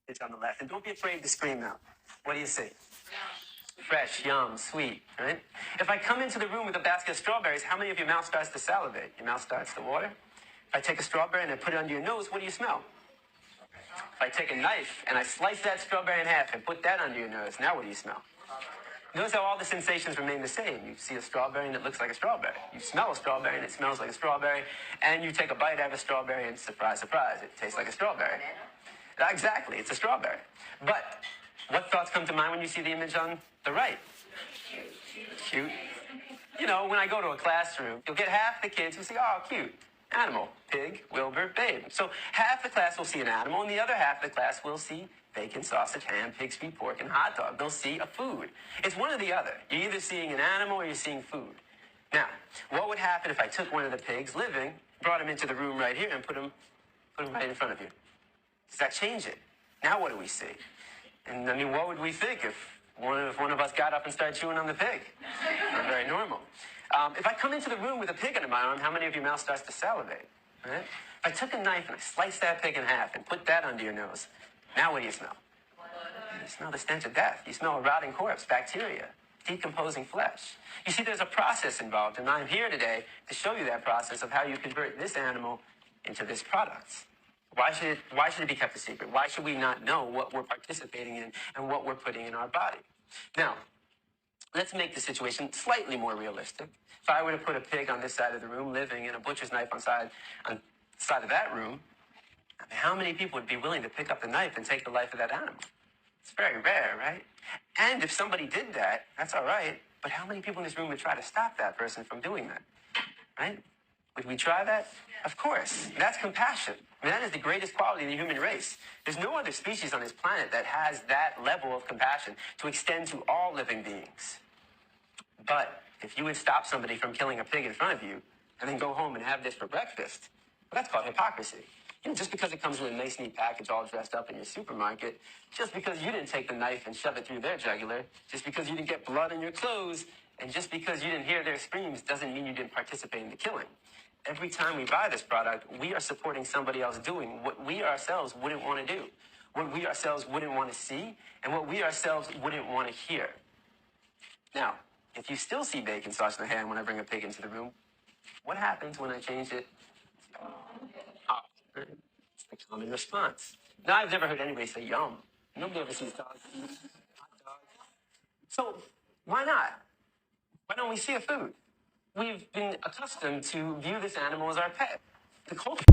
image on the left, and don't be afraid to scream out. What do you see? Fresh, yum, sweet, right? If I come into the room with a basket of strawberries, how many of your mouth starts to salivate? Your mouth starts to water. If I take a strawberry and I put it under your nose, what do you smell? If I take a knife and I slice that strawberry in half and put that under your nose, now what do you smell? Notice how all the sensations remain the same. You see a strawberry and it looks like a strawberry. You smell a strawberry and it smells like a strawberry. And you take a bite out of a strawberry and surprise, surprise, it tastes like a strawberry. Exactly, it's a strawberry. But what thoughts come to mind when you see the image on the right? Cute. You know, when I go to a classroom, you'll get half the kids who say, oh, cute. Animal, pig, Wilbur, babe. So half the class will see an animal, and the other half of the class will see bacon, sausage, ham, pig, sweet pork, and hot dog. They'll see a food. It's one or the other. You're either seeing an animal or you're seeing food. Now, what would happen if I took one of the pigs living, brought him into the room right here, and put him right in front of you? Does that change it? Now what do we see? And I mean, what would we think if one of us got up and started chewing on the pig? Not very normal. If I come into the room with a pig under my arm, how many of your mouth starts to salivate? Right? If I took a knife and I sliced that pig in half and put that under your nose, now what do you smell? You smell the stench of death. You smell a rotting corpse, bacteria, decomposing flesh. You see, there's a process involved, and I'm here today to show you that process of how you convert this animal into this product. Why should it be kept a secret? Why should we not know what we're participating in and what we're putting in our body? Now, let's make the situation slightly more realistic. If I were to put a pig on this side of the room living and a butcher's knife on the side of that room, I mean, how many people would be willing to pick up the knife and take the life of that animal? It's very rare, right? And if somebody did that, that's all right. But how many people in this room would try to stop that person from doing that? Right? Would we try that? Of course. That's compassion. I mean, that is the greatest quality of the human race. There's no other species on this planet that has that level of compassion to extend to all living beings. But if you would stop somebody from killing a pig in front of you and then go home and have this for breakfast, well, that's called hypocrisy. You know, just because it comes in a nice, neat package all dressed up in your supermarket, just because you didn't take the knife and shove it through their jugular, just because you didn't get blood in your clothes, and just because you didn't hear their screams doesn't mean you didn't participate in the killing. Every time we buy this product, we are supporting somebody else doing what we ourselves wouldn't want to do, what we ourselves wouldn't want to see, and what we ourselves wouldn't want to hear. Now, if you still see bacon sauce in the hand when I bring a pig into the room, what happens when I change it? It's the common response. Now, I've never heard anybody say yum. Nobody ever sees dogs eat hot dogs. So, why not? Why don't we see a food? We've been accustomed to view this animal as our pet. The culture